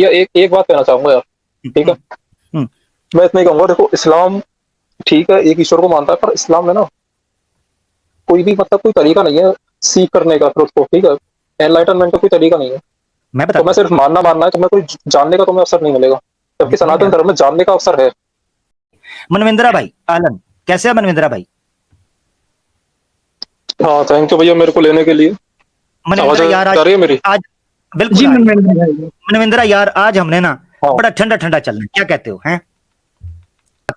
ये एक एक बात कहना चाहूंगा यार, ठीक है। हम्म, मैं इतना ही कहूंगा, देखो इस्लाम ठीक है एक ईश्वर को मानता है, पर इस्लाम में ना कोई भी मतलब कोई तरीका नहीं है सीख करने का ट्रुथ को, ठीक है। एनलाइटनमेंट का कोई तरीका नहीं है। मैं तो मैं बताता हूँ। सिर्फ मानना है, तुम्हें कोई जानने का तुम्हें अवसर नहीं मिलेगा, जबकि मैं सनातन क्या धर्म में जानने का अवसर है। मनविंद्रा भाई आलन, कैसे है मनविंद्रा भाई? हाँ थैंक यू भैया मेरे को लेने के लिए। आवाज मनविंद्रा यार आ रही है मेरी? आज बिल्कुल जी आ रही है। मनविंदर भाई। मनविंद्रा यार आज हमने ना हाँ। बड़ा ठंडा ठंडा चलना है, क्या कहते हो? हैं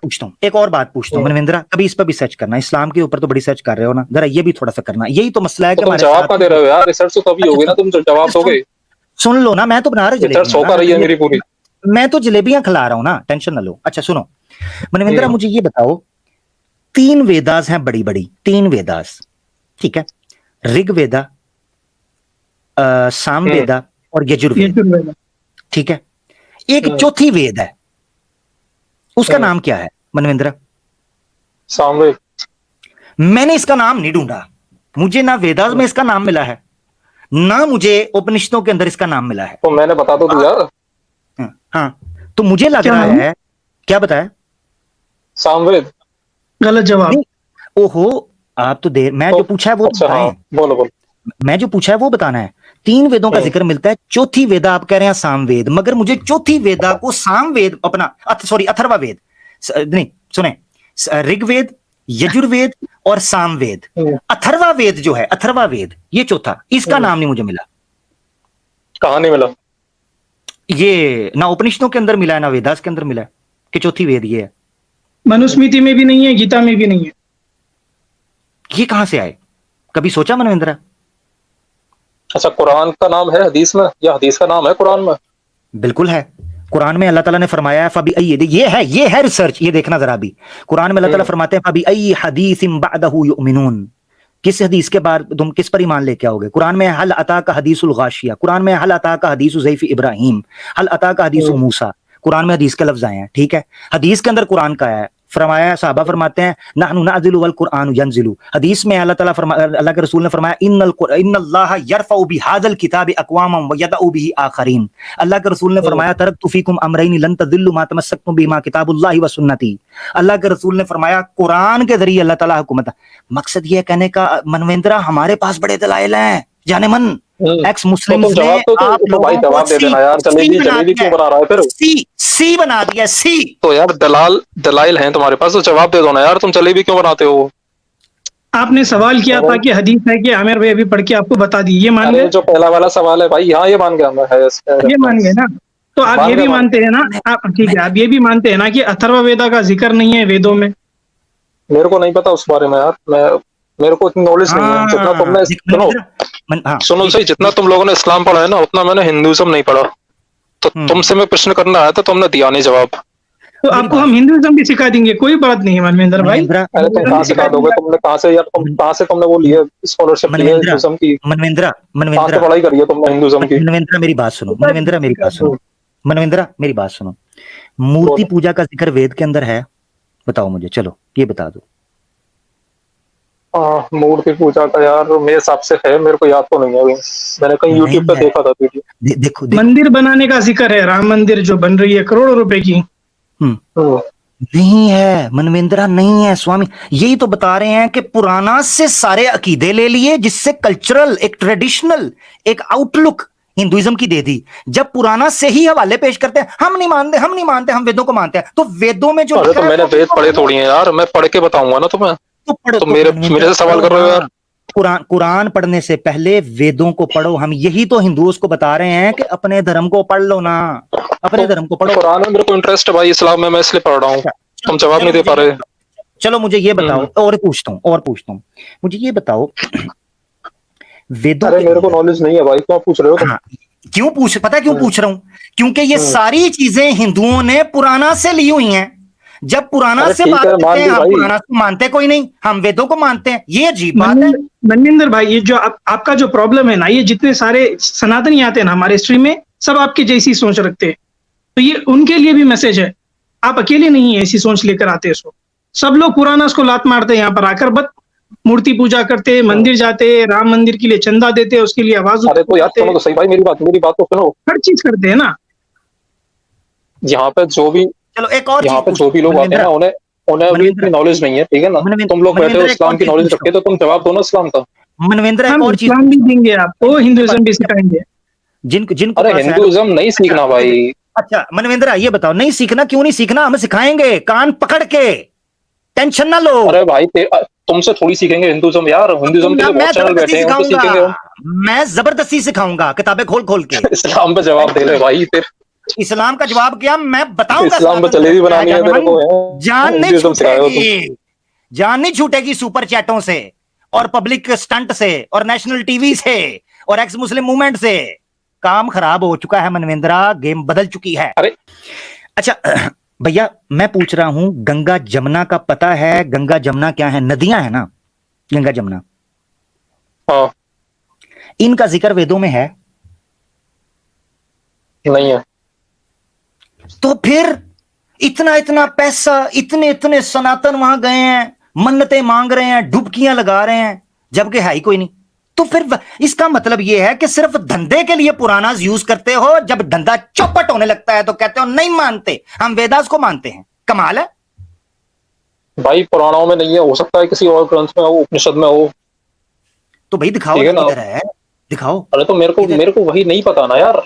पूछता हूँ, एक और बात पूछता हूँ मनविंद्रा, कभी इस पर भी सर्च करना, इस्लाम के ऊपर तो बड़ी सर्च कर रहे हो ना, जरा ये भी थोड़ा सा करना। यही तो मसला है तो कि तुम हमारे जवाब साथ का दे रहे हो यार, रिसर्च तो तभी अच्छा होगी ना, तुम जवाब दोगे। सुन लो ना, मैं तो बना रहा रिसर्च जलेबियां होता रही है मेरी पूरी। मैं तो जलेबियां खिला रहा हूँ ना, टेंशन ना लो। अच्छा सुनो मनविंद्रा, मुझे ये बताओ, 3 वेदास हैं, बड़ी बड़ी 3 वेदास, ठीक है? ऋग वेदा, साम वेदा और यजुर्वेद, ठीक है? एक चौथी वेद है, उसका नाम क्या है मनविंद्रा? सामवेद। मैंने इसका नाम नहीं ढूंढा, मुझे ना वेदास में इसका नाम मिला है, ना मुझे उपनिषदों के अंदर इसका नाम मिला है। तो मैंने बता दो यार। हाँ, तो मुझे लग रहा है, क्या बताया? सामवेद। गलत जवाब। ओहो, आप तो देर, मैं जो पूछा है वो अच्छा बताएं। हाँ बोलो बोलो। मैं जो पूछा है वो बताना है। 3 वेदों का जिक्र मिलता है, चौथी वेदा आप कह रहे हैं सामवेद, मगर मुझे चौथी वेदा को सामवेद अपना सॉरी अथर्वा वेद नहीं सुने, ऋग्वेद, यजुर्वेद और सामवेद, अथर्वा वेद जो है, अथर्वा वेद ये चौथा, इसका नाम नहीं मुझे मिला। कहाँ नहीं मिला? ये ना उपनिषदों के अंदर मिला है ना वेदास के अंदर मिला है कि चौथी वेद ये है। मनुस्मृति में भी नहीं है, गीता में भी नहीं है। ये कहां से आए, कभी सोचा मनविंद्रा? अच्छा कुरान का नाम है हदीस में, या हदीस का नाम है कुरान में? बिल्कुल है, कुरान में अल्लाह ताला ने फरमाया है फबी ये है रिसर्च, ये देखना जरा भी। कुरान में अल्लाह ताला फरमाते हैं फबी अय्यि हदीसिम बअदहु युमिनून, किस हदीस के बाद तुम किस पर ईमान लेके आओगे? कुरान में हल अता का हदीसुल गाशिया, कुरान में हल अता का हदीसु ज़ैफ़ इब्राहिम, हल अता का हदीसु मूसा, कुरान में हदीस के लफ्ज आए हैं, ठीक है? हदीस के अंदर कुरान का है, फरमाया साहबा फरमाते हैं नहनु नज़िलु वल कुरान यंजिलु, हदीस में अल्लाह ताला अल्लाह के रसूल ने फरमाया इन्नल्लाह यरफ़उ बिहाज़ल किताबि अक़वामन व यदउ बिही आखरीन, अल्लाह के रसूल ने फरमाया तरक्तु फ़ीकुम अमरैन लन तज़िल्लु मा तमस्सक्तुम बिहिमा किताबुल्लाहि व सुन्नती, अल्लाह के रसूल ने फरमाया कुरान के जरिए अल्लाह ताला हुकूमत। मकसद ये कहने का मनविंद्रा, हमारे पास बड़े दलाइल हैं, जाने मन एक्स मुस्लिम ने आप लोगों को जवाब दे देना यार, जलेबी क्यों बना रहा है फिर? सी बना दिया, सी। तो यार दलाइल हैं तुम्हारे पास, तो जवाब दे दो ना यार, तुम जलेबी क्यों बनाते हो? आपने सवाल किया था कि हदीस है कि आमिर भाई अभी पढ़ के आपको बता दी, ये मान गए? जो पहला वाला सवाल है भाई, हाँ ये मान गया मैं, ये मान गए ना? तो आप ये भी मानते हैं ना, आप ठीक है, आप ये भी मानते हैं ना कि अथर्व वेदा का जिक्र नहीं है वेदों में? मेरे को नहीं पता उस बारे में यार, मेरे को इतनी नॉलेज नहीं है जितना तुमने। सुनो सही, जितना तुम लोगों ने इस्लाम पढ़ा है ना, उतना मैंने हिंदुइज्म नहीं पढ़ा। तो तुमसे मैं प्रश्न करना आया था, तुमने दिया नहीं जवाब। तो आपको हम हिंदुइज्म भी सिखा देंगे, कोई बात नहीं है मनविंदर भाई। अरे तुम कहाँ सिखा दोगे? तुमने कहाँ से यार, कहाँ से तुमने वो लिया स्कॉलरशिप ली है हिंदुइज्म की? मनविंद्रा कहाँ से पढ़ाई करी है तुमने हिंदुइज्म की? मनविंद्रा मेरी बात सुनो, मनविंद्रा मेरी बात सुनो, मनविंद्रा मेरी बात सुनो, मूर्ति पूजा का जिक्र वेद के अंदर है? बताओ मुझे, चलो ये बता दो। मूर्ति पूजा का यार मेरे हिसाब से है, मेरे को याद तो नहीं है अभी, मैंने कहीं यूट्यूब पे देखा था वीडियो। देखो मंदिर बनाने का जिक्र है, राम मंदिर जो बन रही है करोड़ों रुपए की। नहीं है मनविंद्रा, नहीं है स्वामी, यही तो बता रहे हैं कि पुराना से सारे अकीदे ले लिए, जिससे कल्चरल एक ट्रेडिशनल एक आउटलुक हिंदुइज्म की दे दी। जब पुराना से ही हवाले पेश करते हैं, हम नहीं मानते, हम वेदों को मानते हैं, तो वेदों में जो तो मैंने वेद पढ़े थोड़ी है यार, मैं पढ़ के बताऊंगा ना तुम्हें। तो मेरे से सवाल कर रहे हो यार? कुरान पढ़ने से पहले वेदों को पढ़ो, हम यही तो हिंदुओं को बता रहे हैं कि अपने धर्म को पढ़ लो ना, अपने धर्म को पढ़ो। कुरान में मेरे को इंटरेस्ट है भाई, इस्लाम में मैं इसलिए पढ़ रहा हूँ। तुम जवाब नहीं दे पा रहे। चलो मुझे ये बताओ, और पूछता हूँ मुझे ये बताओ, वेदों अरे मेरे को नॉलेज नहीं है भाई, क्यों पूछ रहे हो तुम? क्यों पूछ रहा हूं? क्योंकि ये सारी चीजें हिंदुओं ने पुराना से ली हुई हैं। जब पुराना से बात करते हैं, हम पुराना को मानते कोई नहीं, हम वेदों को मानते हैं, ये अजीब बात है। मनविंदर भाई, ये जो आपका जो प्रॉब्लम है ना, ये जितने सारे सनातनी आते हैं ना हमारे स्ट्रीम में, सब आपके जैसी सोच रखते हैं, तो ये उनके लिए भी मैसेज है, आप अकेले नहीं है ऐसी सोच लेकर आते हैं। सब लोग पुराना उसको लात मारते हैं, यहाँ पर आकर बस मूर्ति पूजा करते, मंदिर जाते, राम मंदिर के लिए चंदा देते, उसके लिए आवाज उठाते। तो यार सुनो तो सही भाई, मेरी बात तो सुनो। हर चीज करते हैं ना। यहाँ पे जो भी चलो एक और यहाँ चीज पे जो भी लोग आते हैं ना, उन्हें उन्हें अभी इतनी नॉलेज नहीं है, ठीक है ना। तुम लोग बैठे हो इस्लाम की नॉलेज रखते, तो तुम जवाब दो ना इस्लाम का। मनविंद्र एक हम और चीज इस्लाम भी देंगे आपको, हिंदुइज्म भी सिखाएंगे। जिनको जिनको अरे पास है हिंदुइज्म नहीं सीखना भाई। अच्छा मनविंद्र ये बताओ, नहीं सीखना, क्यों नहीं सीखना? हम सिखाएंगे कान पकड़ के, टेंशन ना लो। अरे भाई तुमसे थोड़ी सीखेंगे हिंदुइज्म यार, हिंदुइज्म के लिए मैं बहुत चैनल जबरदस्ती बैठे हैं, उनसे सिखाऊंगा, सीखेंगे हम। मैं जबरदस्ती सिखाऊंगा किताबें खोल खोल के। इस्लाम पे जवाब दे ले भाई फिर। इस्लाम का जवाब क्या, मैं बताऊंगा इस्लाम पे सनातन जलेबी धर्म क्या बनानी है है। तेरे को, जान नहीं हिंदुइज्म सिखाएगा तुम। छूटेगी, जान नहीं छूटेगी सुपर चैटों से और पब्लिक स्टंट से और नेशनल टीवी से और एक्स मुस्लिम मूवमेंट से। काम खराब हो चुका है मनविंद्रा, गेम बदल चुकी है। अरे अच्छा भैया मैं पूछ रहा हूं, गंगा जमुना का पता है? गंगा जमुना क्या है? नदियां है ना, गंगा जमुना। हाँ इनका जिक्र वेदों में है? नहीं है। तो फिर इतना इतना पैसा, इतने इतने सनातन वहां गए हैं, मन्नतें मांग रहे हैं, डुबकियां लगा रहे हैं, जबकि है ही कोई नहीं। तो फिर इसका मतलब यह है कि सिर्फ धंधे के लिए पुराना यूज करते हो, जब धंधा चौपट होने लगता है तो कहते हो नहीं मानते, हम वेदास को मानते हैं। कमाल है भाई पुराणों में नहीं है, हो सकता है किसी और ग्रंथ में हो, उपनिषद में हो। तो भाई दिखाओ ठीक है ना, ना। किधर है दिखाओ। अरे तो मेरे को वही नहीं पता ना यार।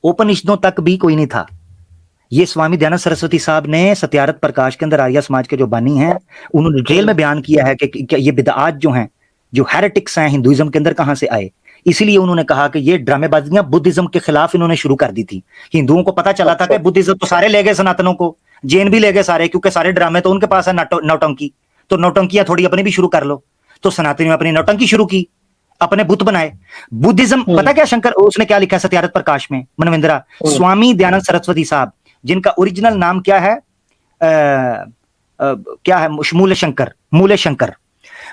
उपनिषदों तक भी कोई नहीं था। ये स्वामी दयानंद सरस्वती साहब ने सत्यार्थ प्रकाश के अंदर, आर्य समाज के जो बानी हैं, उन्होंने डिटेल में बयान किया है कि ये बिदआत जो हैं, जो हेरेटिक्स हैं हिंदुइज्म के अंदर, कहां से आए। इसीलिए उन्होंने कहा कि ये ड्रामेबाजियां बुद्धिज्म के खिलाफ इन्होंने शुरू कर दी थी। हिंदुओं को पता चला था कि बुद्धिज्म तो सारे ले गए, सनातनों को, जैन भी ले गए सारे, क्योंकि सारे ड्रामे तो उनके पास है, नौटंकी। तो नौटंकियां थोड़ी अपनी भी शुरू कर लो। तो सनातनियों ने अपनी नौटंकी शुरू की, अपने बुत बनाए। बुद्धिज्म, पता क्या शंकर उसने क्या लिखा है सत्यार्थ प्रकाश में मनविंद्रा? स्वामी दयानंद सरस्वती साहब, जिनका ओरिजिनल नाम क्या है, क्या है, मूले शंकर, मूले शंकर,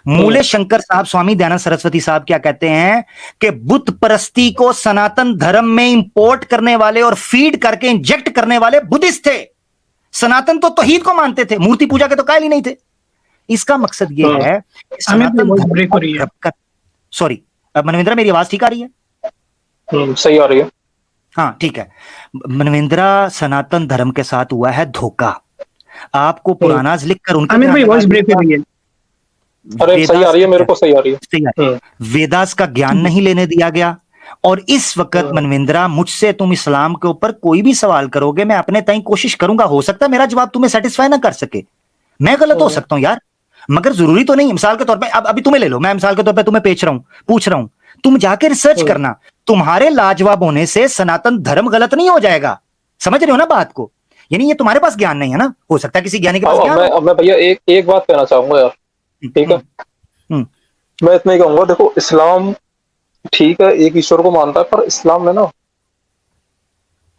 मूले शंकर साहब, स्वामी दयानंद सरस्वती साहब क्या कहते हैं कि बुत परस्ती को सनातन धर्म में इंपोर्ट करने वाले और फीड करके इंजेक्ट करने वाले बुद्धिस्ट थे। सनातन तो तौहीद को मानते थे, मूर्ति पूजा के तो कायल ही नहीं थे। इसका मकसद ये है कि सनातन धर्म, सॉरी मनविंद्रा मेरी आवाज ठीक आ रही है? सही आ रही है। हाँ ठीक है मनविंद्रा, सनातन धर्म के साथ हुआ है धोखा। आपको पुरानाज लिखकर उनके वॉइस ब्रेक हो रही है। अरे सही आ रही है, मेरे को सही आ रही है। सही आ रही है। वेदास का ज्ञान नहीं लेने दिया गया। और इस वक्त मनविंद्रा, मुझसे तुम इस्लाम के ऊपर कोई भी सवाल करोगे, मैं अपने ताई कोशिश करूंगा, हो सकता है मेरा जवाब तुम्हें सेटिस्फाई ना कर सके, मैं गलत हो सकता हूं यार, मगर जरूरी तो नहीं। मिसाल के तौर पे अब अभी तुम्हें ले लो, मैं मिसाल के तौर पे तुम्हें पूछ रहा हूं, तुम जाके रिसर्च करना। तुम्हारे लाजवाब होने से सनातन धर्म गलत नहीं हो जाएगा। समझ रहे हो ना बात को? यानी ये तुम्हारे पास ज्ञान नहीं है ना, हो सकता है किसी ज्ञानी के पास ज्ञान हो। मैं भैया एक बात कहना चाहूंगा यार, ठीक है। मैं इतना ही कहूंगा, देखो इस्लाम ठीक है, एक ईश्वर को मानता है, पर इस्लाम में ना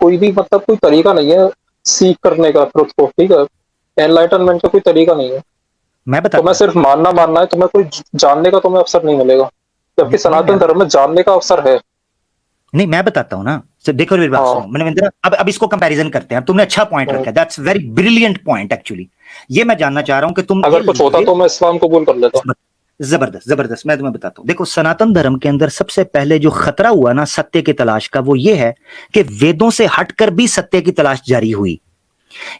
कोई भी मतलब कोई तरीका नहीं है सीख करने का ट्रुथ को, ठीक है। एनलाइटनमेंट का कोई तरीका नहीं है। मैं बता, तुम्हें सिर्फ मानना है, तुम्हें कोई जानने का तुम्हें अवसर नहीं मिलेगा, जबकि सनातन धर्म में जानने का अवसर है। नहीं मैं बताता हूं ना, देखो मेरी बात सुनो मनविंद्रा, अब इसको कंपैरिजन करते हैं। तुमने अच्छा पॉइंट रखा है, that's very brilliant point actually. ये मैं जानना चाह रहा हूं कि तुम, अगर कुछ होता तो मैं इस्लाम कबूल कर लेता। जबरदस्त, मैं तुम्हें बताता हूं। देखो सनातन धर्म के अंदर सबसे पहले जो खतरा हुआ ना सत्य की तलाश का, वो ये है कि वेदों से हटकर भी सत्य की तलाश जारी हुई।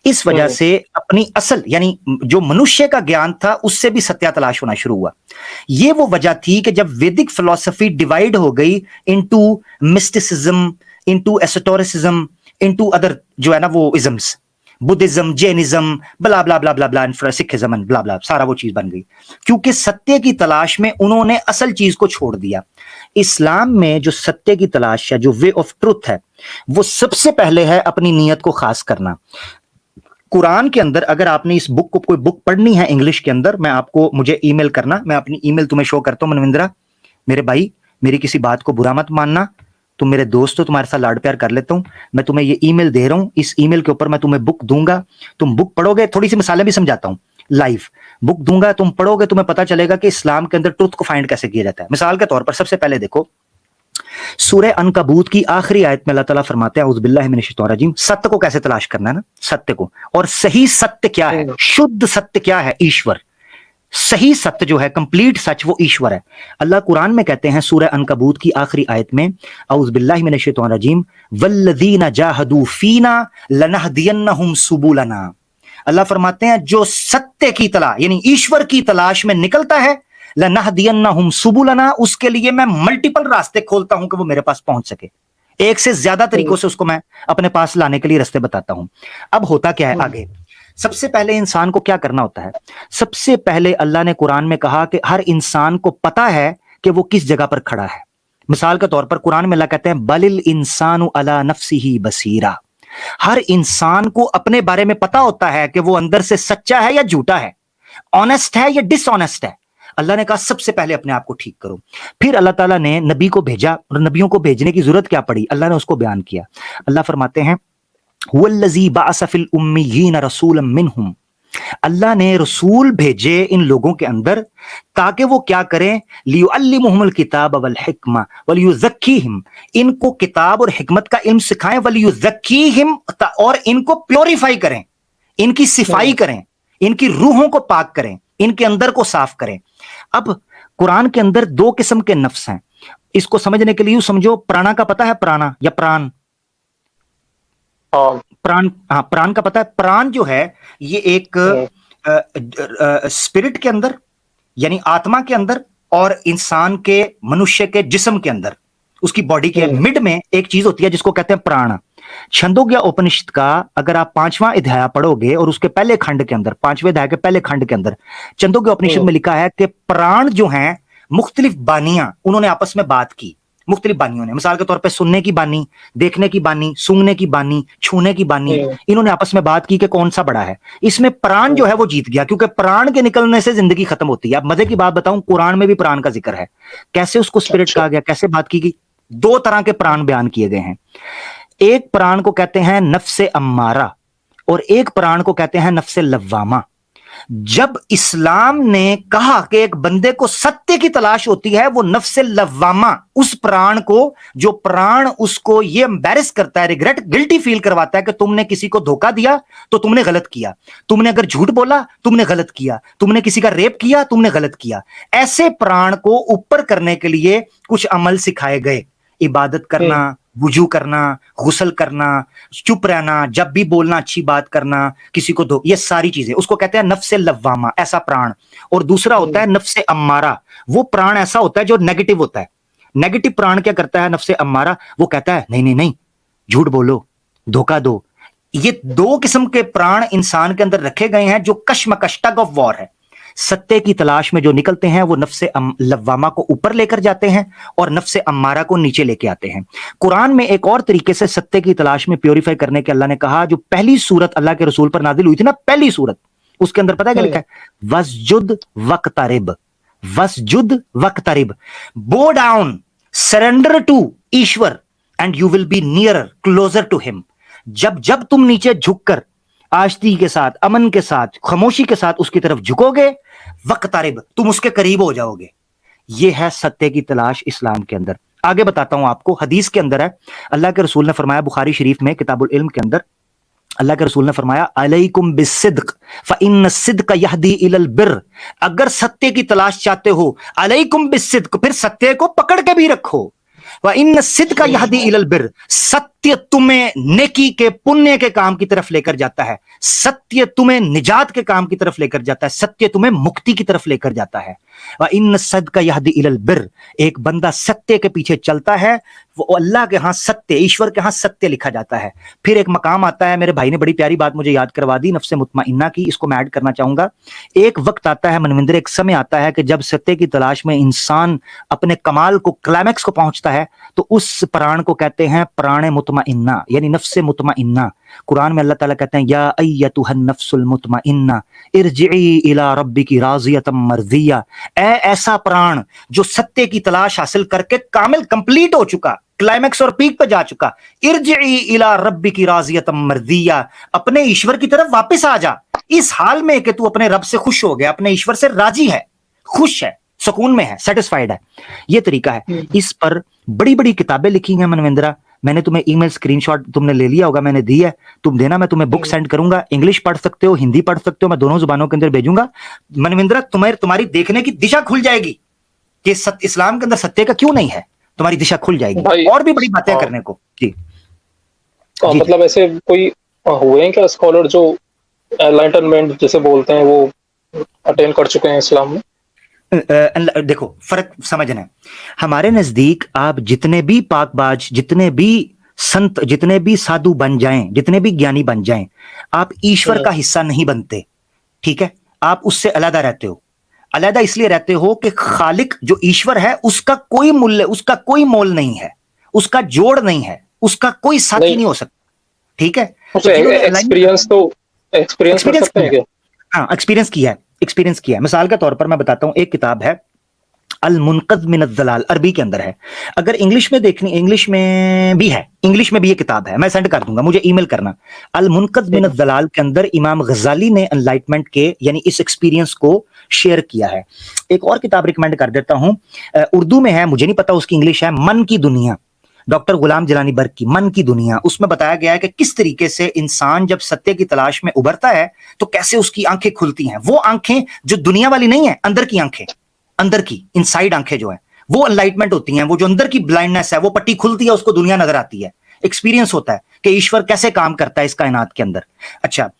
इस वजह से अपनी असल यानी जो मनुष्य का ज्ञान था उससे भी सत्या तलाश होना शुरू हुआ। ये वो वजह थी कि जब वैदिक फिलॉसफी डिवाइड हो गई into mysticism, into esotericism, into other जो है ना वो isms, Buddhism, Jainism, blah blah blah blah blah, Sikhism, blah blah, सारा वो चीज बन गई, क्योंकि सत्य की तलाश में उन्होंने असल चीज को छोड़ दिया। इस्लाम में जो सत्य की तलाश है, जो वे ऑफ ट्रुथ है, वो सबसे पहले है अपनी नीयत को खास करना। कुरान के अंदर अगर आपने इस बुक को, कोई बुक पढ़नी है इंग्लिश के अंदर, मैं आपको, मुझे ईमेल करना, मैं अपनी ईमेल तुम्हें शो करता हूं मनविंद्रा, मेरे भाई, मेरी किसी बात को बुरा मत मानना, तुम मेरे दोस्त हो, तुम्हारे साथ लाड प्यार कर लेता हूं। मैं तुम्हें ये ईमेल दे रहा हूं, इस ईमेल के ऊपर मैं तुम्हें बुक दूंगा, तुम बुक पढ़ोगे, थोड़ी सी मिसालें भी समझाता हूं, लाइव बुक दूंगा, तुम पढ़ोगे, तुम्हें पता चलेगा कि इस्लाम के अंदर ट्रुथ को फाइंड कैसे किया जाता है। मिसाल के तौर पर सबसे पहले देखो सूरह अनकबूत की आखिरी आयत में अल्लाह ताला फरमाते हैं औज़ु बिल्लाहि मिनश शैतानिर रजीम, सत्य को कैसे तलाश करना है ना, सत्य को, और सही सत्य क्या है, शुद्ध सत्य क्या है, ईश्वर। सही सत्य जो है, कंप्लीट सच, वो ईश्वर है। अल्लाह कुरान में कहते हैं सूरह अनकबूत की आखिरी आयत में, औज़ु बिल्लाहि मिनश शैतानिर रजीम, वल्लज़ीना जाहदू फीना लनहदियन्नहुम सुबुलना। अल्लाह फरमाते हैं जो सत्य की तलाश यानी ईश्वर की तलाश में निकलता है, लनहदियन्नहुम सुबुलना, उसके लिए मैं मल्टीपल रास्ते खोलता हूं कि वो मेरे पास पहुंच सके। एक से ज्यादा तरीकों से उसको मैं अपने पास लाने के लिए रास्ते बताता हूं। अब होता क्या है आगे, सबसे पहले इंसान को क्या करना होता है? सबसे पहले अल्लाह ने कुरान में कहा कि हर इंसान को पता है कि वो किस जगह पर खड़ा है। मिसाल के तौर पर कुरान में अल्लाह कहते हैं बलिल इंसानु अला नफ्सिही बसीरा। हर इंसान को अपने बारे में पता होता है कि वो अंदर से सच्चा है या झूठा है, ऑनेस्ट है या डिसऑनेस्ट है। अल्लाह ने कहा सबसे पहले अपने आप को ठीक करो। फिर अल्लाह ताला ने नबी को भेजा, और नबियों को भेजने की जरूरत क्या पड़ी, अल्लाह ने उसको बयान किया। अल्लाह फरमाते हैं हुवल्लज़ी बअस फिल उम्मियीन रसूलन मिनहुम, अल्लाह ने रसूल भेजे इन लोगों के अंदर ताकि वो क्या करें, लियुअल्लिमुहुमुल किताब वल हिक्मा वलियुज़क्कीहिम, इनको किताब और हिकमत का इल्म सिखाएं, वलियुज़क्कीहिम, और इनको प्योरीफाई करें, इनकी सिफाई करें, इनकी रूहों को पाक करें, इनके अंदर को साफ करें। अब कुरान के अंदर दो किस्म के नफ्स हैं, इसको समझने के लिए यूं समझो, प्राणा का पता है, प्राणा या प्राण? प्राण, हाँ प्राण का पता है। प्राण जो है ये एक स्पिरिट के अंदर यानी आत्मा के अंदर और इंसान के मनुष्य के जिस्म के अंदर, उसकी बॉडी के मिड में एक चीज होती है जिसको कहते हैं प्राण। छंदोग्य उपनिषद का अगर आप 5वां अध्याय पढ़ोगे और उसके पहले खंड के अंदर, 5वें अध्याय के पहले खंड के अंदर छंदोग्य उपनिषद में लिखा है कि प्राण जो हैं मुख्तलिफ बानियां उन्होंने आपस में बात की, मुख्तलिफ बानियों ने। मिसाल के तौर पे सुनने की बानी, देखने की बानी, सूंघने की बानी, छूने की बानी, इन्होंने आपस में बात की कि कौन सा बड़ा है। इसमें प्राण जो है वो जीत गया, क्योंकि प्राण के निकलने से जिंदगी खत्म होती है। अब मजे की बात बताऊं, कुरान में भी प्राण का जिक्र है। कैसे उसको स्पिरिट कहा गया, कैसे बात की गई? 2 तरह के प्राण बयान किए गए हैं। एक प्राण को कहते हैं नफ्से अम्मारा और एक प्राण को कहते हैं नफ्से लव्वामा। जब इस्लाम ने कहा कि एक बंदे को सत्य की तलाश होती है, वो नफ्से लव्वामा, उस प्राण को, जो प्राण उसको ये एम्बैरेस करता है, रिग्रेट, गिल्टी फील करवाता है कि तुमने किसी को धोखा दिया तो तुमने गलत किया, तुमने अगर झूठ बोला तुमने गलत किया, तुमने किसी का रेप किया तुमने गलत किया। ऐसे प्राण को ऊपर करने के लिए कुछ अमल सिखाए गए, इबादत करना, वुजू करना, गुस्ल करना, चुप रहना, जब भी बोलना अच्छी बात करना, किसी को दो, ये सारी चीजें, उसको कहते हैं नफ्से लव्वामा, ऐसा प्राण। और दूसरा होता है नफ्से अम्मारा, वो प्राण ऐसा होता है जो नेगेटिव होता है। नेगेटिव प्राण क्या करता है नफ्से अम्मारा? वो कहता है नहीं नहीं नहीं, झूठ बोलो, धोखा दो। ये 2 किस्म के प्राण इंसान के अंदर रखे गए हैं जो कश्मकश, टग ऑफ वॉर है। सत्य की तलाश में जो निकलते हैं वो नफ्से लव्वामा को ऊपर लेकर जाते हैं और नफ्से अम्मारा को नीचे लेके आते हैं। कुरान में एक और तरीके से सत्य की तलाश में प्योरीफाई करने के अल्लाह ने कहा, जो पहली सूरत अल्लाह के रसूल पर नाजिल हुई थी ना, पहली सूरत, उसके अंदर पता है क्या लिखा है? वस्जुद वक्तरिब, वस्जुद वक्तरिब, बो डाउन, सरेंडर टू ईश्वर and you will be nearer, closer to him. जब जब तुम नीचे झुककर आश्ती के साथ, अमन के साथ, खामोशी के साथ उसकी तरफ झुकोगे, वक्तरिब, तुम उसके करीब हो जाओगे। यह है सत्य की तलाश इस्लाम के अंदर। आगे बताता हूं आपको, हदीस के अंदर है, अल्लाह के रसूल ने फरमाया, बुखारी शरीफ में किताबुल इल्म के अंदर अल्लाह के रसूल ने फरमाया, अलैकुम बिस्सिद्क फइन्न सिद्क यहदी इलल बिर। अगर सत्य की तलाश चाहते हो, अलैकुम बिस्सिद्क, फिर सत्य को पकड़ के भी रखो। व इन सिद्क यहदी इलल बिर, सत्य तुम्हें नेकी के, पुण्य के काम की तरफ लेकर जाता है, सत्य तुम्हें निजात के काम की तरफ लेकर जाता है, सत्य तुम्हें मुक्ति की तरफ लेकर जाता है। व इन सिद्क यहदी इलल बिर, एक बंदा सत्य के पीछे चलता है, वो अल्लाह के यहां सत्य, ईश्वर के यहां सत्य लिखा जाता है। फिर एक मकाम आता है, मेरे भाई ने बड़ी प्यारी बात मुझे याद करवा दी नफ्से मुतमइन्ना की, इसको मैं ऐड करना चाहूंगा। एक वक्त आता है मनविंदर, एक समय आता है कि जब सत्य की तलाश में इंसान अपने कमाल को, क्लाइमैक्स को पहुंचता है, तो उस प्राण को कहते हैं प्राण मुतमइन्ना, यानी नफ्से मुतमइन्ना। कुरान में अल्लाह ताला कहते हैं, या अय्यतुहन नफ्सुल मुतमइन्ना इरजिई इला रब्बिकी राज़ियतम मर्ज़िया। ऐसा प्राण जो सत्य की तलाश हासिल करके कामिल, कंप्लीट हो चुका, क्लाइमैक्स और पीक पे जा चुका, इरजिई इला रब्बिकी राज़ियतम मर्ज़िया, अपने ईश्वर की तरफ वापस आ जा, इस हाल में कि तू अपने रब से खुश हो गया, अपने ईश्वर से राजी है, खुश है, सुकून में है, सेटिस्फाइड है। यह तरीका है। इस पर बड़ी बड़ी किताबें लिखी हैं मनविंद्रा, मैंने तुम्हें ईमेल स्क्रीनशॉट तुमने ले लिया होगा, मैंने दी है, तुम देना, मैं तुम्हें बुक सेंड करूंगा, इंग्लिश पढ़ सकते हो, हिंदी पढ़ सकते हो, मैं दोनों जुबानों के अंदर भेजूंगा। मनविंद्रा, तुम्हारी देखने की दिशा खुल जाएगी कि इस्लाम के अंदर सत्य का क्यों नहीं है, तुम्हारी दिशा खुल जाएगी और भी बड़ी बातें करने को। जी मतलब ऐसे कोई हुए हैं क्या स्कॉलर जो एनलाइटनमेंट जिसे बोलते हैं वो अटेन कर चुके हैं इस्लाम में? देखो फर्क समझना है, हमारे नजदीक आप जितने भी पाकबाज, जितने भी संत, जितने भी साधु बन जाएं, जितने भी ज्ञानी बन जाएं, आप ईश्वर का हिस्सा नहीं बनते, ठीक है? आप उससे अलग रहते हो। अलग इसलिए रहते हो कि खालिक जो ईश्वर है उसका कोई मूल्य, उसका कोई मोल नहीं है, उसका जोड़ नहीं है, उसका कोई साथी नहीं हो सकता, ठीक है? एक्सपीरियंस कर सकते हैं क्या? हाँ, एक्सपीरियंस किया है। मिसाल के तौर पर मैं बताता हूं, एक किताब है अल मुनक़ज़ मिन अज़्ज़लाल, अरबी के अंदर है। अगर इंग्लिश में देखनी, इंग्लिश में भी है, इंग्लिश में भी ये किताब है, मैं सेंड कर दूंगा, मुझे ईमेल करना। अल मुनक़ज़ मिन अज़्ज़लाल के अंदर इमाम गज़ाली ने एनलाइटमेंट के यानी इस एक्सपीरियंस को शेयर किया है। एक और किताब रिकमेंड कर देता हूं, उर्दू में है, मुझे नहीं पता उसकी इंग्लिश है, मन की दुनिया, डॉक्टर गुलाम जलानी बर्क की मन की दुनिया। उसमें बताया गया है कि किस तरीके से इंसान जब सत्य की तलाश में उभरता है तो कैसे उसकी आंखें खुलती हैं, वो आंखें जो दुनिया वाली नहीं है, अंदर की आंखें, अंदर की इनसाइड आंखें जो है वो एनलाइटमेंट होती हैं, वो जो अंदर की ब्लाइंडनेस है वो पट्टी खुलती है, उसको दुनिया नजर आती है, एक्सपीरियंस होता है कि ईश्वर कैसे काम करता है इस कायनात के अंदर। अच्छा,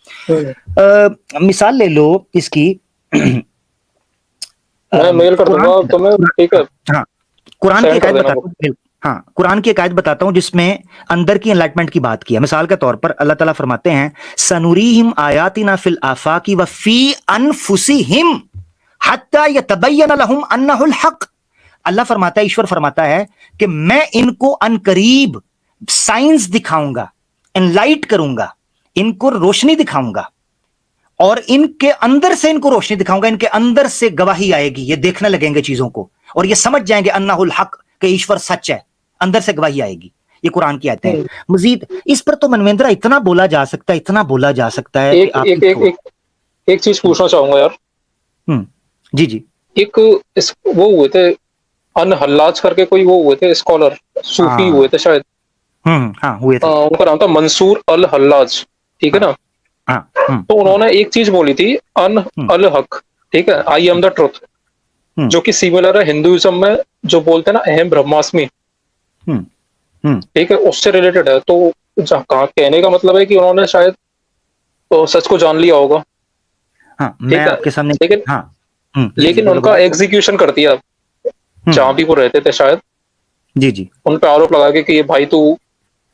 मिसाल ले लो इसकी, मैं मेल कर दूंगा तुम्हें, ठीक है? हाँ, कुरान की एक आयत बताता हूं, हाँ, कुरान की एक आयत बताता हूं जिसमें अंदर की एनलाइटमेंट की बात की है। मिसाल के तौर पर अल्लाह ताला फरमाते हैं, सनुरीहिम आयातिना फिल आफाकी व फी अनफुसिहिम हत्ता यतबय्यन लहुम अन्नहुल हक। अल्लाह फरमाता है, ईश्वर फरमाता है कि मैं इनको अनकरीब साइंस दिखाऊंगा, एनलाइट करूंगा, इनको रोशनी दिखाऊंगा और इनके अंदर से इनको रोशनी दिखाऊंगा, इनके अंदर से गवाही आएगी, ये देखने लगेंगे चीजों को और ये समझ जाएंगे अन्नहुल हक कि ईश्वर सच है, अंदर से गवाही आएगी। ये कुरान की आयतें हैं। मजीद इस पर तो मनवेंद्रा इतना बोला जा सकता है, इतना बोला जा सकता है। एक चीज पूछना चाहूंगा यार। जी जी, एक वो हुए थे हल्लाज करके, कोई वो हुए थे स्कॉलर, सूफी हुए थे शायद। हाँ हुए थे। उनका नाम था मंसूर अल हल्लाज, ठीक है ना? तो उन्होंने एक चीज बोली थी, अल हक, ठीक है, आई एम द ट्रुथ, जो कि सिमिलर है हिंदुइज्म में जो बोलते हैं ना अहम ब्रह्मास्मि, ठीक है, उससे रिलेटेड है। तो कहा कहने का मतलब है कि उन्होंने शायद तो सच को जान लिया होगा। हाँ, मैं आपके सामने, लेकिन उनका एग्जीक्यूशन कर दिया जहां भी वो रहते थे शायद। जी जी, उन पे आरोप लगा के कि ये भाई तू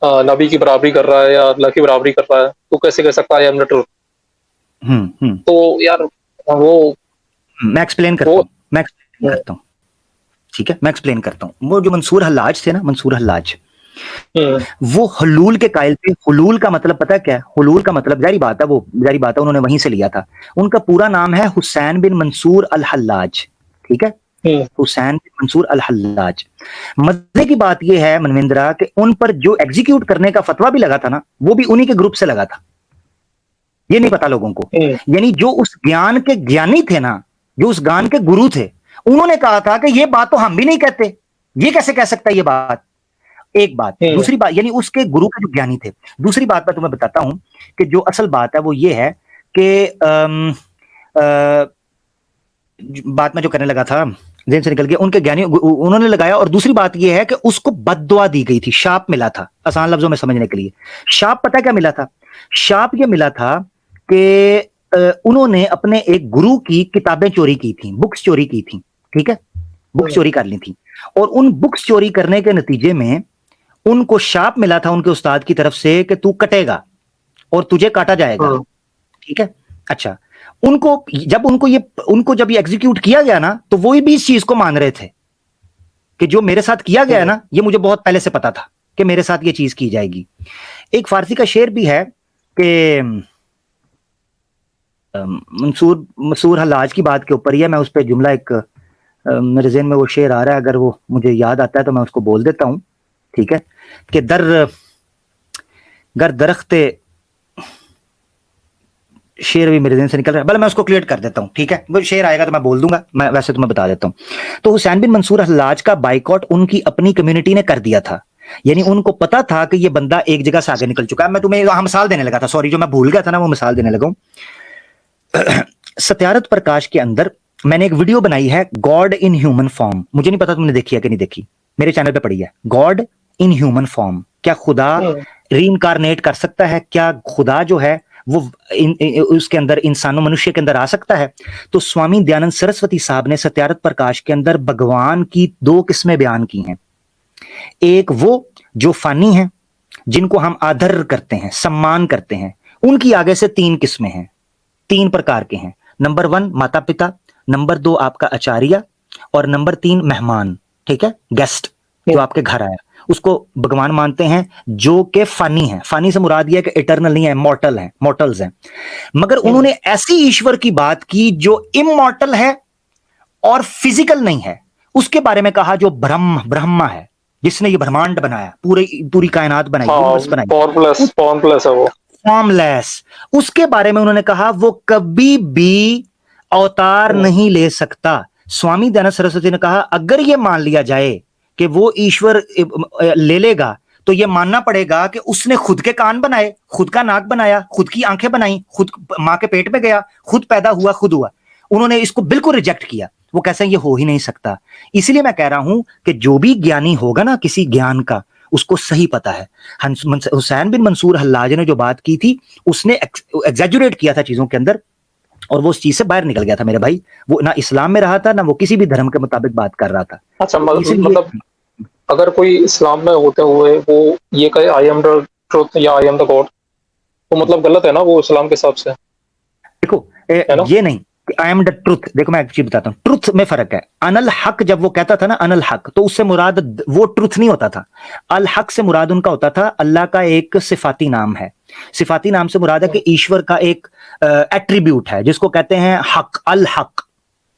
नबी की बराबरी कर रहा है या अल्लाह की बराबरी कर रहा है, तू कैसे कह सकता है आई एम द ट्रुथ? तो यार वो मैं एक्सप्लेन करता हूँ, ठीक है, मैं एक्सप्लेन करता हूँ। वो जो मंसूर हल्लाज थे ना, मंसूर हल्लाज, वो हुलूल के कायल थे। हुलूल का मतलब पता है क्या है? हुलूल का मतलब जारी बात है, वो जारी बात है, उन्होंने वहीं से लिया था। उनका पूरा नाम है हुसैन बिन मंसूर अल हल्लाज, ठीक है, हुसैन बिन मंसूर अल हल्लाज। मजे की बात यह है मनविंद्रा कि उन पर जो एग्जीक्यूट करने का फतवा भी लगा था ना, वो भी उन्हीं के ग्रुप से लगा था, ये नहीं पता लोगों को। यानी जो उस ज्ञान के ज्ञानी थे ना, जो उस ज्ञान के गुरु थे, उन्होंने कहा था कि ये बात तो हम भी नहीं कहते, ये कैसे कह सकता है ये बात। एक बात, दूसरी बात, यानी उसके गुरु के जो ज्ञानी थे। दूसरी बात मैं तुम्हें बताता हूं कि जो असल बात है वो ये है कि बात मैं जो करने लगा था जेन से निकल गया, उनके ज्ञानी उन्होंने लगाया। और दूसरी बात यह है कि उसको बद्दुआ दी गई थी, शाप मिला था, आसान लफ्जों में समझने के लिए। शाप पता क्या मिला था? शाप यह मिला था कि उन्होंने अपने एक गुरु की किताबें चोरी की थी, बुक्स चोरी की थी, ठीक है, बुक्स चोरी कर ली थी। और उन बुक्स चोरी करने के नतीजे में उनको शाप मिला था उनके उस्ताद की तरफ से कि तू कटेगा और तुझे काटा जाएगा, ठीक है। अच्छा, उनको जब ये एग्जीक्यूट किया गया ना, तो वो भी इस चीज को मान रहे थे कि जो मेरे साथ किया गया ना, ये मुझे बहुत पहले से पता था कि मेरे साथ ये चीज की जाएगी। एक फारसी का शेर भी है कि मंसूर हल्लाज की बात के ऊपर ही है, मैं उस पर जुमला एक मेरे ज़हन में वो शेर आ रहा है, अगर वो मुझे याद आता है तो मैं उसको बोल देता हूं, ठीक है, कि गर दरख्ते, शेर भी मेरे ज़हन से निकल रहा है, भले मैं उसको क्लियर कर देता हूं, ठीक है, वो शेर आएगा तो मैं बोल दूंगा, मैं वैसे तो मैं बता देता हूं। तो हुसैन बिन मंसूर हल्लाज का बाइकआउट उनकी अपनी कम्युनिटी ने कर दिया था। यानी उनको पता था कि ये बंदा एक जगह से आगे निकल चुका है। मैं तुम्हें मिसाल देने लगा था, सॉरी, जो मैं भूल गया था ना, वो मिसाल देने लगा हूं। सत्यारथ प्रकाश के अंदर मैंने एक वीडियो बनाई है, गॉड इन ह्यूमन फॉर्म। मुझे नहीं पता तुमने देखी है कि नहीं देखी, मेरे चैनल पे पड़ी है, गॉड इन ह्यूमन फॉर्म। क्या खुदा रीइंकारनेट कर सकता है? क्या खुदा जो है वो उसके अंदर इंसानों मनुष्य के अंदर आ सकता है? तो स्वामी दयानंद सरस्वती साहब ने सत्यारथ प्रकाश के अंदर भगवान की दो किस्में बयान की हैं। एक वो जो फानी है, जिनको हम आदर करते हैं, सम्मान करते हैं, उनकी आगे से तीन किस्में हैं, तीन प्रकार के हैं। नंबर 1 माता पिता, नंबर 2 आपका आचार्य, और नंबर 3 मेहमान, ठीक है, गेस्ट जो आपके घर आया, उसको भगवान मानते हैं, जो के फानी है। फानी से मुराद यह है कि इटर्नल नहीं है, मॉर्टल है, मॉर्टल्स हैं। मगर उन्होंने ऐसी ईश्वर की बात की जो इमॉर्टल है और फिजिकल नहीं है। उसके बारे में कहा जो ब्रह्मा है, जिसने ये ब्रह्मांड बनाया, पूरी कायनात बनाई, यूनिवर्स बनाई, फॉर्मलेस है वो, फॉर्मलेस। उसके बारे में उन्होंने कहा वो कभी भी अवतार नहीं ले सकता। स्वामी दयानंद सरस्वती ने कहा अगर ये मान लिया जाए कि वो ईश्वर ले लेगा, तो ये मानना पड़ेगा कि उसने खुद के कान बनाए, खुद का नाक बनाया, खुद की आंखें बनाई, खुद मां के पेट में गया, खुद पैदा हुआ, खुद हुआ। उन्होंने इसको बिल्कुल रिजेक्ट किया। वो कैसे, ये हो ही नहीं सकता। इसीलिए मैं कह रहा हूं कि जो भी ज्ञानी होगा ना किसी ज्ञान का, उसको सही पता है। हुसैन बिन मंसूर हल्लाज ने जो बात की थी, उसने एग्जैजुरेट किया था चीजों के अंदर, और वो उस चीज से बाहर निकल गया था मेरे भाई। वो ना इस्लाम में रहा था, ना वो किसी भी धर्म के मुताबिक बात कर रहा था। अच्छा, मतलब अगर कोई इस्लाम में होते हुए वो ये कहे आई एम द ट्रुथ या आई एम द गॉड, तो मतलब गलत है ना वो इस्लाम के हिसाब से? देखो ये नहीं आई एम द ट्रुथ। देखो मैं एक चीज बताता हूँ, ट्रुथ में फर्क है। अनल हक जब वो कहता था ना, अनल हक, तो उससे मुराद वो ट्रुथ नहीं होता था। अल हक से मुराद उनका होता था अल्लाह का एक सिफाती नाम है। सिफाती नाम से मुराद है कि ईश्वर का एक एट्रीब्यूट है, जिसको कहते हैं हक, अल हक,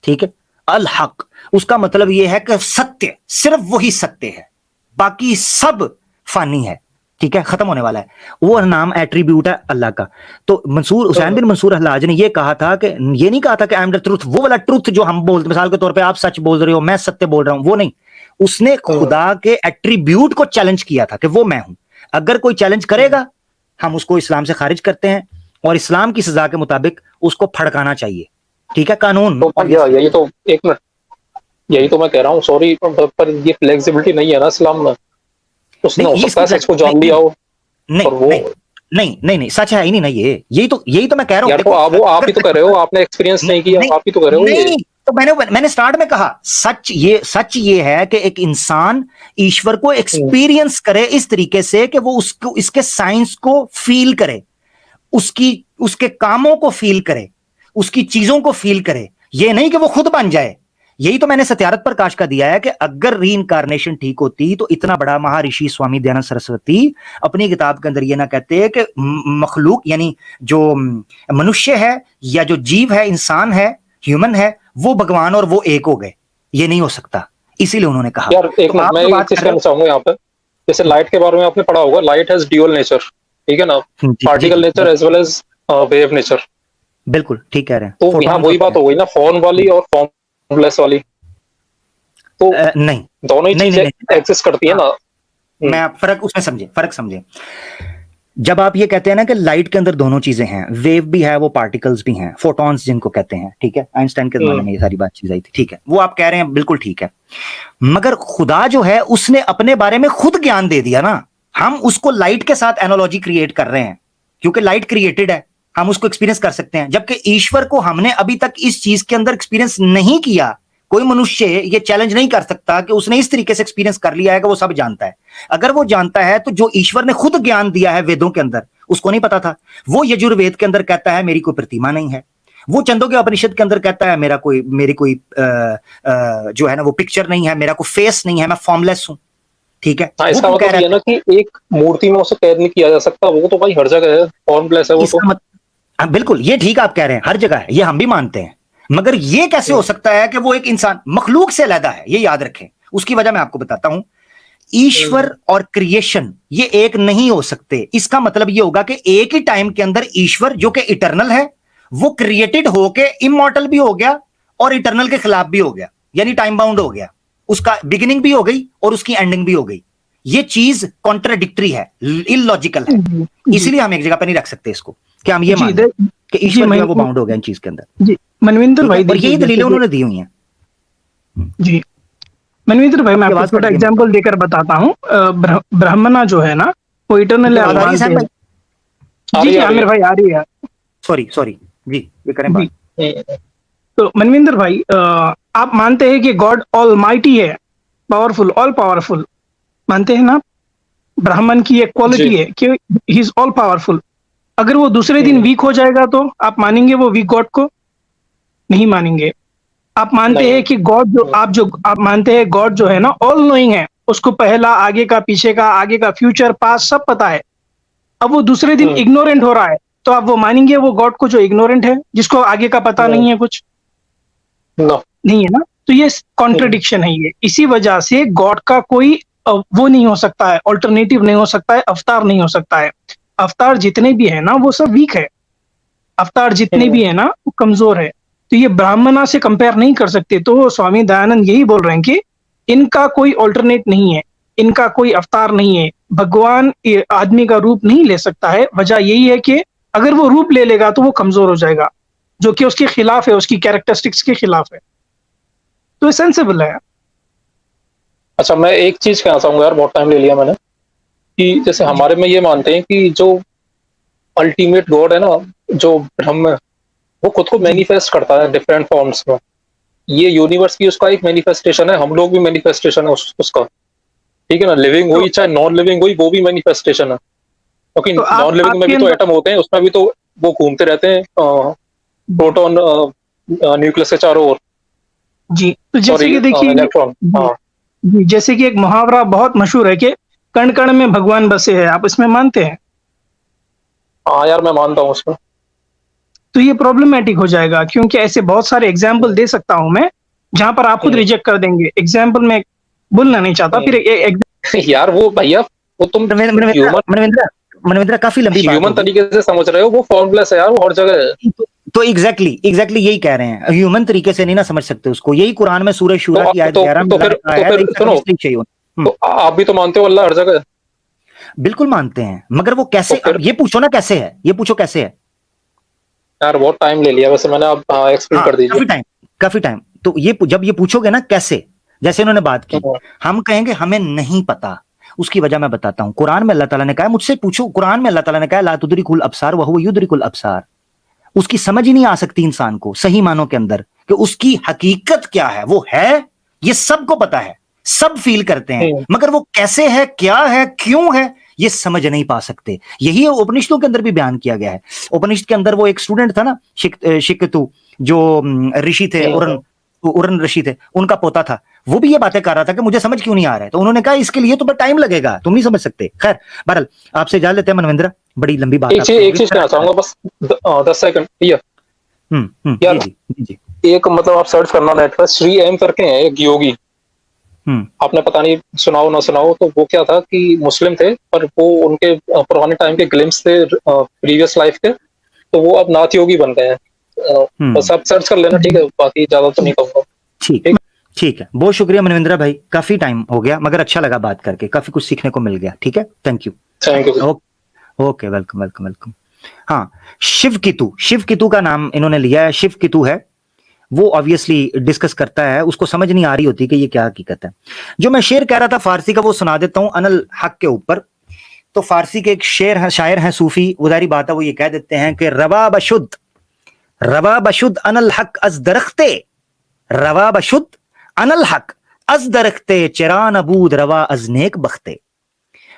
ठीक है। अल हक उसका मतलब यह है कि सत्य, सिर्फ वही सत्य है, बाकी सब फानी है, ठीक है, खत्म होने वाला है। वो नाम एट्रीब्यूट है अल्लाह का। तो हुसैन बिन मंसूर हल्लाज ने ये कहा था कि, ये नहीं कहा था कि आई एम द ट्रुथ, वो वाला ट्रुथ जो हम बोलते, मिसाल के तौर पे आप सच बोल रहे हो, मैं सत्य बोल रहा हूं, वो नहीं। उसने खुदा के एट्रीब्यूट को चैलेंज किया था कि वो मैं हूं। अगर कोई चैलेंज करेगा, हम उसको इस्लाम से खारिज करते हैं, और इस्लाम की सजा के मुताबिक उसको फड़काना चाहिए, ठीक है, कानून। तो यही तो, एक मिनट, यही तो मैं कह रहा हूँ, सॉरी, पर ये फ्लेक्सिबिलिटी नहीं है ना इस्लाम में। उसने हो सकता है सच को जान लिया हो, नहीं, सच है ही नहीं ना ये। यही तो मैं कह रहा हूँ। यार तो आप ही तो कर रहे हो, आपने एक्सपीरियंस नहीं किया, आप ही तो कर रहे हो। नहीं, तो मैंने स्टार्ट में कहा सच ये है कि एक इंसान ईश्वर को एक्सपीरियंस करे इस तरीके से कि वो उसको, इसके साइंस को फील करे, उसके कामों को फील करे, उसकी चीजों को फील करे, ये नहीं कि वो खुद बन जाए। यही तो मैंने सत्यारथ प्रकाश का दिया है कि अगर रीइंकारनेशन ठीक होती तो इतना बड़ा महर्षि स्वामी दयानंद सरस्वती अपनी किताब के अंदर ये ना कहते हैं कि मखलूक यानी जो मनुष्य है या जो जीव है, इंसान है, ह्यूमन है, वो भगवान और वो एक हो गए। ये नहीं हो सकता, इसीलिए उन्होंने कहा। यार एक मिनट, मैं एक चीज कहना चाहूंगा यहाँ पे। जैसे लाइट के बारे में आपने पढ़ा होगा, लाइट हैज ड्यूअल नेचर, ठीक है ना, particle nature as well as wave nature. बिल्कुल ठीक कह रहे हैं। तो यहाँ वही बात हो गई ना, फॉर्म वाली और फॉर्मलेस वाली, तो नहीं, दोनों ही चीजें एग्जिस्ट करती है ना। मैं फर्क समझे। जब आप ये कहते हैं ना कि लाइट के अंदर दोनों चीजें हैं, वेव भी है, वो पार्टिकल्स भी हैं, फोटॉन्स जिनको कहते हैं, ठीक है, आइंस्टाइन के जमाने में ये सारी बात चीज आई थी, ठीक है, वो आप कह रहे हैं, बिल्कुल ठीक है। मगर खुदा जो है उसने अपने बारे में खुद ज्ञान दे दिया ना। हम उसको लाइट के साथ एनालॉजी क्रिएट कर रहे हैं, क्योंकि लाइट क्रिएटेड है, हम उसको एक्सपीरियंस कर सकते हैं। जबकि ईश्वर को हमने अभी तक इस चीज के अंदर एक्सपीरियंस नहीं किया। कोई मनुष्य ये चैलेंज नहीं कर सकता कि उसने इस तरीके से एक्सपीरियंस कर लिया है कि वो सब जानता है। अगर वो जानता है तो जो ईश्वर ने खुद ज्ञान दिया है वेदों के अंदर, उसको नहीं पता था। वो यजुर्वेद के अंदर कहता है मेरी कोई प्रतिमा नहीं है, वो छंदों के उपनिषद के अंदर कहता है मेरी कोई जो है ना वो पिक्चर नहीं है, मेरा कोई फेस नहीं है, मैं फॉर्मलेस हूं, ठीक है। इसका मतलब ये ना कि एक मूर्ति में उसे कैद नहीं किया जा सकता, वो तो भाई हर जगह है, फॉर्मलेस है वो तो। बिल्कुल, ये ठीक आप कह रहे हैं, हर जगह है, ये हम भी मानते हैं। मगर ये कैसे हो सकता है कि वो एक इंसान मखलूक से अलग है? ये याद रखें। उसकी वजह मैं आपको बताता हूं। ईश्वर और क्रिएशन ये एक नहीं हो सकते। इसका मतलब ये होगा कि एक ही टाइम के अंदर ईश्वर जो कि इटर्नल है, वो क्रिएटेड होके इमॉर्टल भी हो गया और इटर्नल के खिलाफ भी हो गया, यानी टाइम बाउंड हो गया। उसका बिगिनिंग भी हो गई और उसकी एंडिंग भी हो गई। ये चीज कॉन्ट्राडिक्टरी है, इलॉजिकल है, इसलिए हम एक जगह पे नहीं रख सकते इसको कि हम ये मानते हैं कि ईश्वर जो है वो बाउंड हो गया इन चीज के अंदर। जी मनविंदर भाई, और यही दलीलें उन्होंने दी हुई हैं। जी मनविंदर भाई, मैं आपको छोटा एग्जांपल देकर बताता हूँ। ब्राह्मणा जो है ना, वो इटर्नल है। जी आमिर भाई आ रही है। सॉरी जी, ये करें बात। तो मनविंदर भाई, आप मानते हैं कि गॉड ऑल माइटी है, पावरफुल, ऑल पावरफुल, मानते हैं ना? ब्राह्मण की एक क्वालिटी है कि ही इज ऑल पावरफुल। अगर वो दूसरे दिन वीक हो जाएगा तो आप मानेंगे वो वीक गॉड को? नहीं मानेंगे। आप मानते हैं कि गॉड जो आप मानते हैं गॉड जो है ना ऑल नोइंग है, उसको पहला आगे का पीछे का आगे का फ्यूचर पास्ट सब पता है। अब वो दूसरे दिन इग्नोरेंट हो रहा है तो आप वो मानेंगे वो गॉड को जो इग्नोरेंट है, जिसको आगे का पता नहीं है कुछ? नहीं है ना? तो ये कॉन्ट्रडिक्शन है। ये इसी वजह से गॉड का कोई वो नहीं हो सकता है, ऑल्टरनेटिव नहीं हो सकता है, अवतार नहीं हो सकता है। अवतार जितने भी है ना वो सब वीक है, अवतार जितने भी है ना वो कमजोर है। तो ये ब्राह्मणा से कंपेयर नहीं कर सकते। तो स्वामी दयानंद यही बोल रहे हैं कि इनका कोई ऑल्टरनेट नहीं है, इनका कोई अवतार नहीं है। भगवान आदमी का रूप नहीं ले सकता है। वजह यही है कि अगर वो रूप ले लेगा तो वो कमजोर हो जाएगा, जो कि उसके खिलाफ है, उसकी कैरेक्टरिस्टिक्स के खिलाफ है। तो सेंसिबल है। अच्छा, मैं एक चीज कहना चाहूंगा यार, बहुत टाइम ले लिया मैंने, कि जैसे हमारे में ये मानते हैं कि जो अल्टीमेट गॉड है ना, जो ब्रह्म, वो खुद को मैनिफेस्ट करता है डिफरेंट फॉर्म्स में। ये यूनिवर्स भी उसका एक मैनिफेस्टेशन है, हम लोग भी मैनिफेस्टेशन है उसका, ठीक है ना? लिविंग हुई चाहे नॉन लिविंग हुई, वो भी मैनिफेस्टेशन है। क्योंकि नॉन लिविंग में भी तो एटम होते हैं, उसमें भी तो वो घूमते रहते हैं प्रोटॉन न्यूक्लियस के चारों ओर। जी, तो जैसे कि देखिए इलेक्ट्रॉन, जी, जैसे कि एक मुहावरा बहुत मशहूर है कि कण कण में भगवान बसे हैं। आप इसमें मानते हैं? हाँ यार, मैं मानता हूँ उसमें। तो ये प्रॉब्लमेटिक हो जाएगा, क्योंकि ऐसे बहुत सारे एग्जाम्पल दे सकता हूं मैं जहां पर आप खुद रिजेक्ट कर देंगे। एग्जाम्पल में बोलना नहीं चाहता फिर यार वो भैया, वो तुम मनविंद्रा काफी लंबी बात ह्यूमन तरीके से समझ रहे हो, वो फॉर्मलेस है यार, वो हर जगह है। तो एग्जैक्टली यही कह रहे हैं, ह्यूमन तरीके से नहीं ना समझ सकते उसको। यही कुरान में सूरह शूरा की आयत 11 में सुनो, तो आप भी तो मानते हो अल्लाह हर जगह? बिल्कुल मानते हैं, मगर वो कैसे? ये पूछो ना कैसे है, ये पूछो कैसे है यार। बहुत टाइम ले लिया वैसे मैंने, अब एक्सप्लेन कर दीजिए। काफी टाइम। तो ये जब ये पूछोगे ना कैसे, जैसे इन्होंने बात की, हम कहेंगे हमें नहीं पता। उसकी वजह मैं बताता हूं। कुरान में अल्लाह ताला ने कहा, मुझसे पूछो, कुरान में अल्लाह ताला ने कहा ला तुदरिकुल अब्सार व हुवा युदरिकुल अब्सार। उसकी समझ ही नहीं आ सकती इंसान को सही मानों के अंदर कि उसकी हकीकत क्या है। वो है, ये सबको पता है, सब फील करते हैं, मगर वो कैसे है, क्या है, क्यों है, ये समझ नहीं पा सकते। यही उपनिषदों के अंदर भी बयान किया गया है। उपनिषद के अंदर वो एक स्टूडेंट था ना, शिकतु, जो ऋषि थे, उरन ऋषि थे, उनका पोता था। वो भी ये बातें कर रहा था कि मुझे समझ क्यों नहीं आ रहा है। तो उन्होंने कहा इसके लिए तो टाइम लगेगा, तुम नहीं समझ सकते। खैर बहरहाल, आपसे जा लेते हैं मनविंद्रा, बड़ी लंबी बात। एक चीज कहना चाहूंगा बस 10 सेकंड। यार जी। एक मतलब आप सर्च करना नेट पर, श्री एम करके हैं एक योगी, आपने पता नहीं सुनाओ ना सुनाओ। तो वो क्या था कि मुस्लिम थे, पर वो उनके पुराने टाइम के ग्लिम्स थे प्रीवियस लाइफ के, तो वो अब नाथ योगी बन गए हैं। बस आप सर्च कर लेना, ठीक है? बाकी ज्यादा तो नहीं कहूंगा। ठीक है, बहुत शुक्रिया मनविंद्रा भाई, काफी टाइम हो गया मगर अच्छा लगा बात करके, काफी कुछ सीखने को मिल गया। ठीक है, थैंक यू। Okay, welcome. हाँ, शिव कितु का नाम इन्होंने लिया है। शिव कितु है, वो ऑब्वियसली डिस्कस करता है, उसको समझ नहीं आ रही होती कि ये क्या हकीकत है। जो मैं शेर कह रहा था फारसी का, वो सुना देता हूं अनल हक के ऊपर। तो फारसी के एक शायर हैं सूफी, उदारी बात है, वो ये कह देते हैं कि रवा बशुद अनल हक अज दरख्ते, रवा बशुद अनल हक अज दरख्ते, चिरान अबूद रवा अज नेक बख्ते।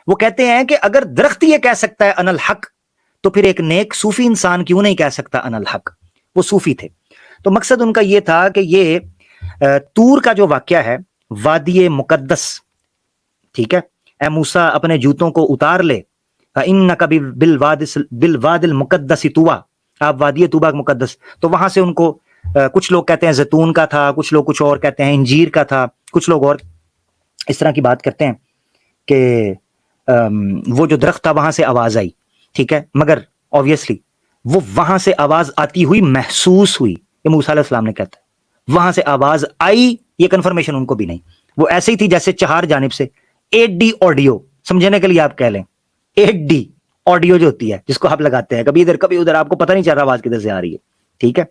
वो कहते हैं कि अगर दरख्त ये कह सकता है अनल हक, तो फिर एक नेक सूफी इंसान क्यों नहीं कह सकता अनल हक। वो सूफी थे। तो मकसद उनका ये था कि ये तूर का जो वाकया है, वादी मुकद्दस, ठीक है, ए मूसा अपने जूतों को उतार ले, इन्नका बिलवादिल मुकद्दस तुवा, आप वादी तुबा मुकद्दस। तो वहां से उनको कुछ लोग कहते हैं जैतून का था, कुछ लोग कुछ और कहते हैं इंजीर का था, कुछ लोग और इस तरह की बात करते हैं कि वो जो दरख्त था वहां से आवाज आई, ठीक है, मगर ऑब्वियसली वो वहां से आवाज आती हुई महसूस हुई, ये मूसा अलैहिस्सलाम ने कहता है। वहां से आवाज आई, ये कंफर्मेशन उनको भी नहीं, वो ऐसे ही थी जैसे चार जानिब से 8D ऑडियो, समझने के लिए आप कह लें 8D ऑडियो जो होती है जिसको आप लगाते हैं, कभी इधर कभी उधर, आपको पता नहीं चल रहा आवाज किधर से आ रही है, ठीक है।